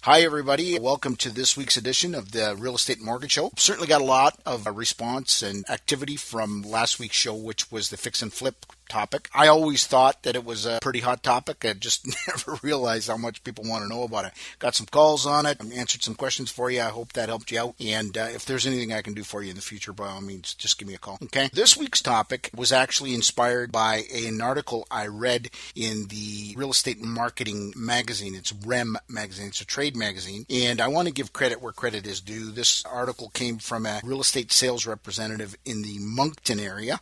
Hi, everybody. Welcome to this week's edition of the Real Estate Mortgage Show. Certainly got a lot of response and activity from last week's show, which was the fix and flip topic. I always thought that it was a pretty hot topic. I just never realized how much people want to know about it. Got some calls on it. Answered some questions for you. I hope that helped you out. And if there's anything I can do for you in the future, by all means, just give me a call. Okay. This week's topic was actually inspired by an article I read in the Real Estate Marketing magazine. It's REM magazine. It's a trade magazine. And I want to give credit where credit is due. This article came from a real estate sales representative in the Moncton area,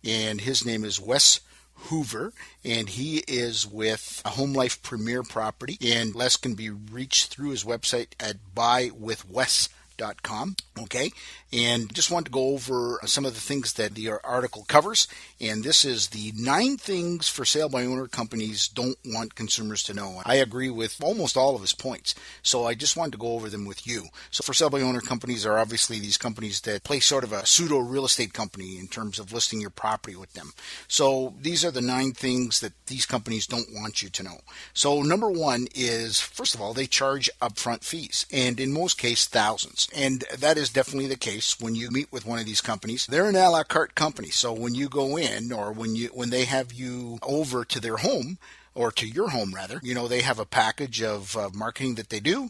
and his name is Wes Hoover, and he is with a Home Life Premier property, and Les can be reached through his website at buywithwes.com. Okay, and just want to go over some of the things that the article covers, and this is the 9 things for sale by owner companies don't want consumers to know. I agree with almost all of his points, so I just wanted to go over them with you. So for sale by owner companies are obviously these companies that play sort of a pseudo real estate company in terms of listing your property with them. So these are the 9 things that these companies don't want you to know. So number 1 is, first of all, they charge upfront fees, and in most cases thousands, and that is definitely the case when you meet with one of these companies. They're an a la carte company, so when you go in, or when they have you over to their home, or to your home rather, they have a package of marketing that they do,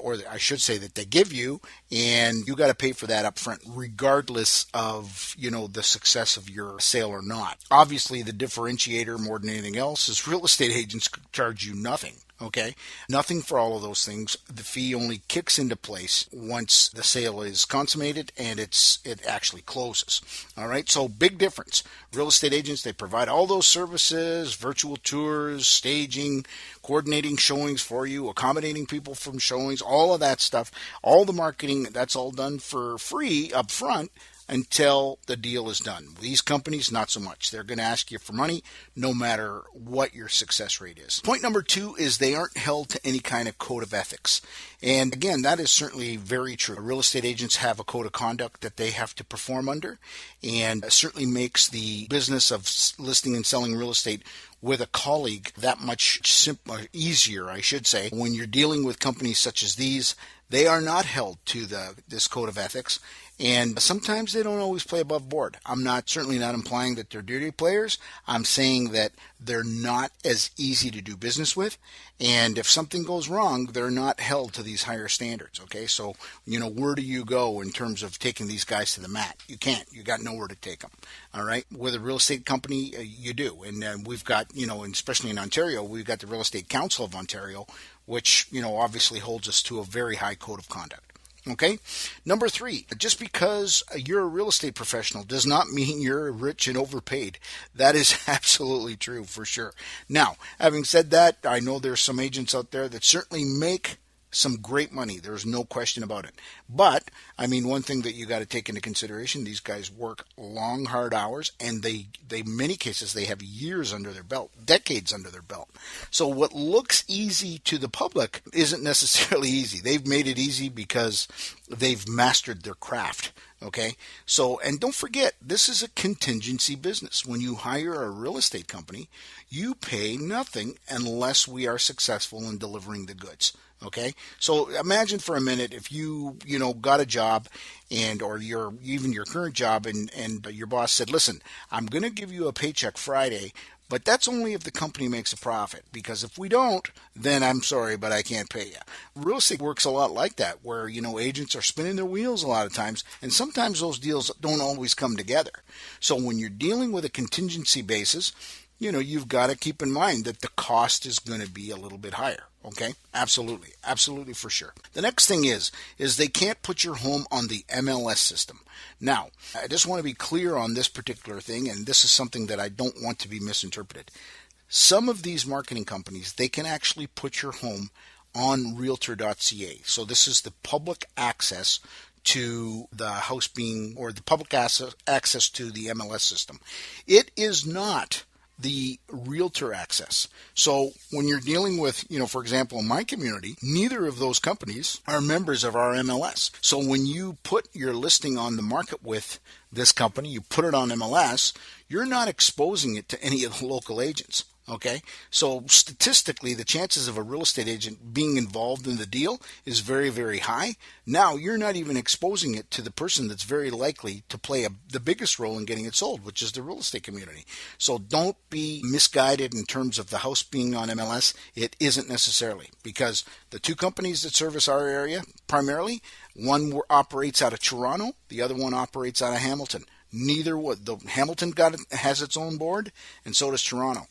or I should say that they give you, and you got to pay for that up front regardless of, the success of your sale or not. Obviously, the differentiator more than anything else is real estate agents charge you nothing. Okay, nothing for all of those things. The fee only kicks into place once the sale is consummated and it actually closes. All right, so big difference. Real estate agents, they provide all those services, virtual tours, staging, coordinating showings for you, accommodating people from showings, all of that stuff, all the marketing, that's all done for free up front until the deal is done. These companies, not so much. They're going to ask you for money no matter what your success rate is. Point number 2 is they aren't held to any kind of code of ethics. And again, that is certainly very true. Real estate agents have a code of conduct that they have to perform under, and it certainly makes the business of listing and selling real estate with a colleague that much simpler, easier, I should say. When you're dealing with companies such as these, they are not held to this code of ethics, and sometimes they don't always play above board. I'm certainly not implying that they're dirty players. I'm saying that they're not as easy to do business with, and if something goes wrong, they're not held to these higher standards. Okay, so where do you go in terms of taking these guys to the mat? You can't. You got nowhere to take them. All right, with a real estate company, you do, and we've got and especially in Ontario, we've got the Real Estate Council of Ontario, which obviously holds us to a very high code of conduct. Okay, number 3, just because you're a real estate professional does not mean you're rich and overpaid. That is absolutely true for sure. Now, having said that, I know there's some agents out there that certainly make some great money. There's no question about it. But, one thing that you got to take into consideration, these guys work long, hard hours, and they many cases, they have years under their belt, decades under their belt. So what looks easy to the public isn't necessarily easy. They've made it easy because they've mastered their craft. Okay, so, and don't forget, this is a contingency business. When you hire a real estate company, you pay nothing unless we are successful in delivering the goods. Okay, so imagine for a minute if you got a job or your current job and your boss said, listen, I'm going to give you a paycheck Friday, but that's only if the company makes a profit, because if we don't, then I'm sorry, but I can't pay you. Real estate works a lot like that, where agents are spinning their wheels a lot of times, and sometimes those deals don't always come together. So when you're dealing with a contingency basis, you've got to keep in mind that the cost is going to be a little bit higher. Okay, absolutely for sure. The next thing is they can't put your home on the MLS system. Now, I just want to be clear on this particular thing, and this is something that I don't want to be misinterpreted. Some of these marketing companies, they can actually put your home on realtor.ca. So this is the public access to the house or the public access to the MLS system. It is not the realtor access. So when you're dealing with, for example, in my community, neither of those companies are members of our MLS. So when you put your listing on the market with this company, you put it on MLS, you're not exposing it to any of the local agents. Okay, so statistically, the chances of a real estate agent being involved in the deal is very, very high. Now, you're not even exposing it to the person that's very likely to play the biggest role in getting it sold, which is the real estate community. So don't be misguided in terms of the house being on MLS. It isn't necessarily, because the two companies that service our area primarily, one operates out of Toronto, the other one operates out of Hamilton. Neither would the Hamilton has its own board, and so does Toronto,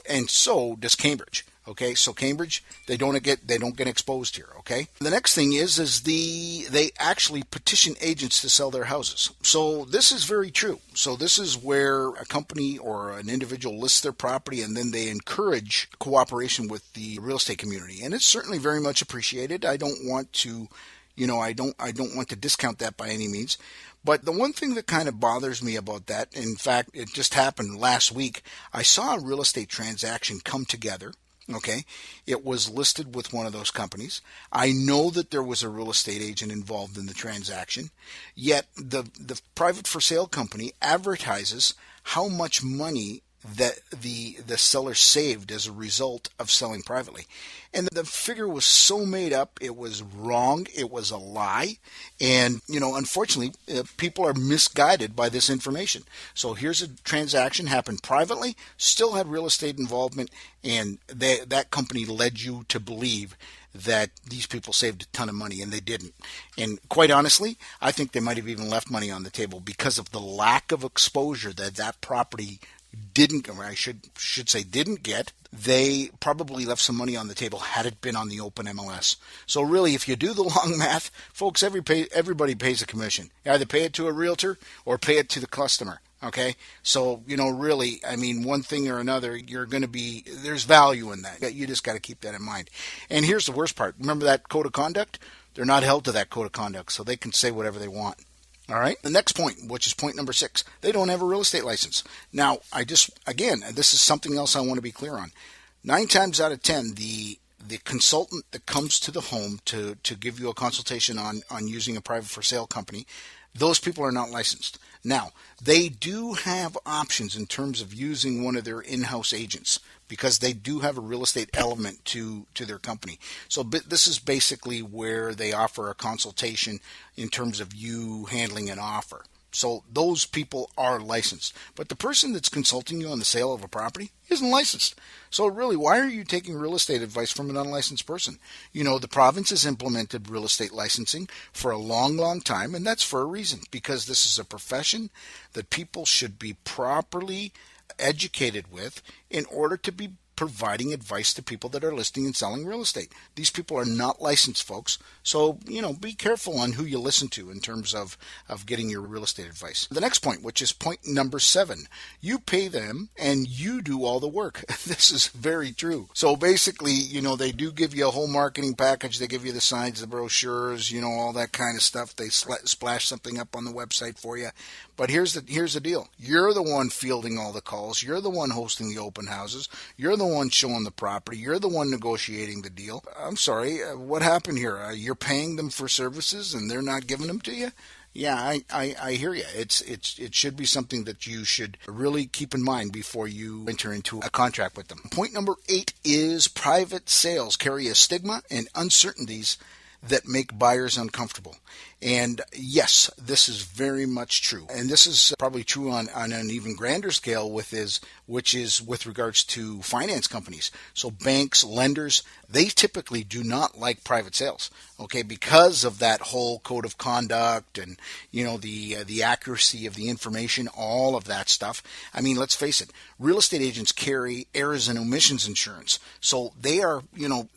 and so does Cambridge. Okay, so Cambridge, they don't get exposed here. Okay, the next thing is they actually petition agents to sell their houses. So this is very true. So this is where a company or an individual lists their property, and then they encourage cooperation with the real estate community, and it's certainly very much appreciated. I don't want to, I don't want to discount that by any means. But the one thing that kind of bothers me about that, in fact, it just happened last week. I saw a real estate transaction come together. Okay, it was listed with one of those companies. I know that there was a real estate agent involved in the transaction, yet the private for sale company advertises how much money that the seller saved as a result of selling privately. And the figure was so made up, it was wrong, it was a lie, and unfortunately people are misguided by this information. So here's a transaction happened privately, still had real estate involvement, and that company led you to believe that these people saved a ton of money, and they didn't. And quite honestly, I think they might have even left money on the table because of the lack of exposure that property didn't, or I should say didn't get. They probably left some money on the table had it been on the open MLS. So really, if you do the long math, folks, everybody pays a commission. You either pay it to a realtor or pay it to the customer. Okay, so really, I mean, one thing or another, there's value in that. You just got to keep that in mind. And here's the worst part. Remember that code of conduct? They're not held to that code of conduct, so they can say whatever they want. All right. The next point, which is point number 6, they don't have a real estate license. Now, again, this is something else I want to be clear on. 9 times out of 10, the consultant that comes to the home to give you a consultation on using a private for sale company, those people are not licensed. Now, they do have options in terms of using one of their in-house agents, because they do have a real estate element to their company. So this is basically where they offer a consultation in terms of you handling an offer. So those people are licensed. But the person that's consulting you on the sale of a property isn't licensed. So really, why are you taking real estate advice from an unlicensed person? The province has implemented real estate licensing for a long, long time, and that's for a reason, because this is a profession that people should be properly educated with in order to be providing advice to people that are listing and selling real estate. These people are not licensed, folks. So, be careful on who you listen to in terms of getting your real estate advice. The next point, which is point number 7, you pay them and you do all the work. This is very true. So basically, they do give you a whole marketing package. They give you the signs, the brochures, all that kind of stuff. They splash something up on the website for you. But here's the deal. You're the one fielding all the calls. You're the one hosting the open houses. You're the one showing the property. You're the one negotiating the deal. I'm sorry, what happened here? You're paying them for services and they're not giving them to you? Yeah, I hear you. It should be something that you should really keep in mind before you enter into a contract with them. Point number 8 is private sales carry a stigma and uncertainties that make buyers uncomfortable. And yes, this is very much true. And this is probably true on an even grander scale which is with regards to finance companies. So banks, lenders, they typically do not like private sales, okay, because of that whole code of conduct and, the accuracy of the information, all of that stuff. I mean, let's face it, real estate agents carry errors and omissions insurance. So they are,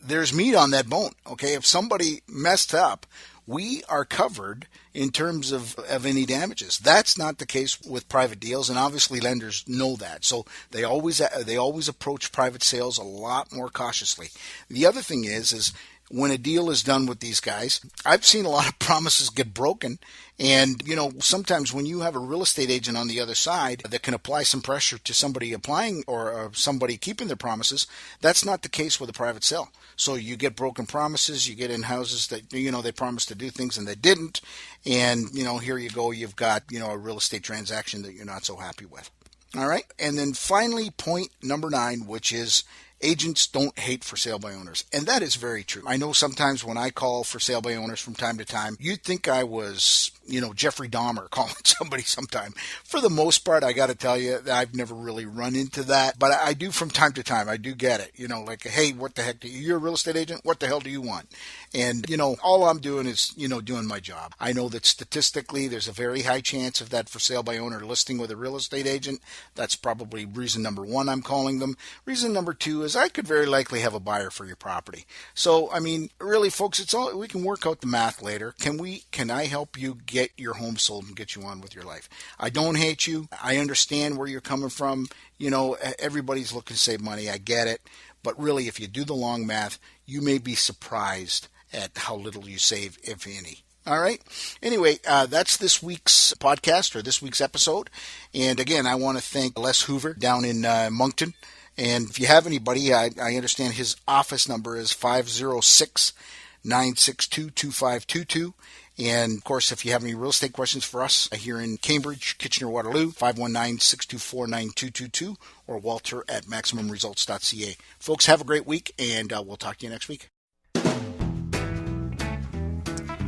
there's meat on that bone, okay? If somebody messed up, we are covered in terms of any damages. That's not the case with private deals, and obviously lenders know that. So they always approach private sales a lot more cautiously. The other thing is when a deal is done with these guys, I've seen a lot of promises get broken. And, sometimes when you have a real estate agent on the other side that can apply some pressure to somebody applying or somebody keeping their promises, that's not the case with a private sale. So you get broken promises, you get in houses that, they promised to do things and they didn't. And, here you go, you've got, a real estate transaction that you're not so happy with. All right. And then finally, point number 9, which is agents don't hate for sale by owners. And that is very true. I know sometimes when I call for sale by owners from time to time, you'd think I was, Jeffrey Dahmer calling somebody sometime. For the most part, I got to tell you, I've never really run into that. But I do from time to time. I do get it. Like, hey, what the heck? You're a real estate agent? What the hell do you want? And, all I'm doing is, doing my job. I know that statistically, there's a very high chance of that for sale by owner listing with a real estate agent. That's probably reason number 1 I'm calling them. Reason number 2 is I could very likely have a buyer for your property. So, really, folks, we can work out the math later. Can I help you get your home sold and get you on with your life? I don't hate you. I understand where you're coming from. Everybody's looking to save money. I get it. But really, if you do the long math, you may be surprised at how little you save, if any. All right. Anyway, that's this week's podcast or this week's episode. And again, I want to thank Les Hoover down in Moncton. And if you have anybody, I understand his office number is 506-962-2522. And of course, if you have any real estate questions for us here in Cambridge, Kitchener-Waterloo, 519-624-9222 or Walter at MaximumResults.ca. Folks, have a great week, and we'll talk to you next week.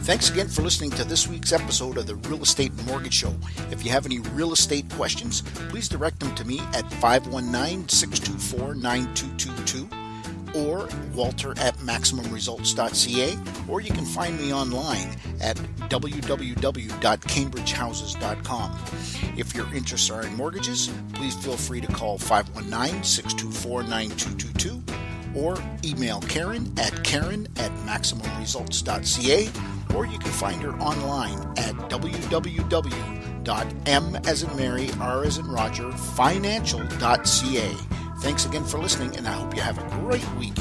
Thanks again for listening to this week's episode of the Real Estate Mortgage Show. If you have any real estate questions, please direct them to me at 519-624-9222 or Walter at MaximumResults.ca, or you can find me online at www.cambridgehouses.com. If your interests are in mortgages, please feel free to call 519-624-9222 or email Karen at MaximumResults.ca, or you can find her online at www.m as in Mary, R as in Roger, financial.ca. Thanks again for listening, and I hope you have a great week.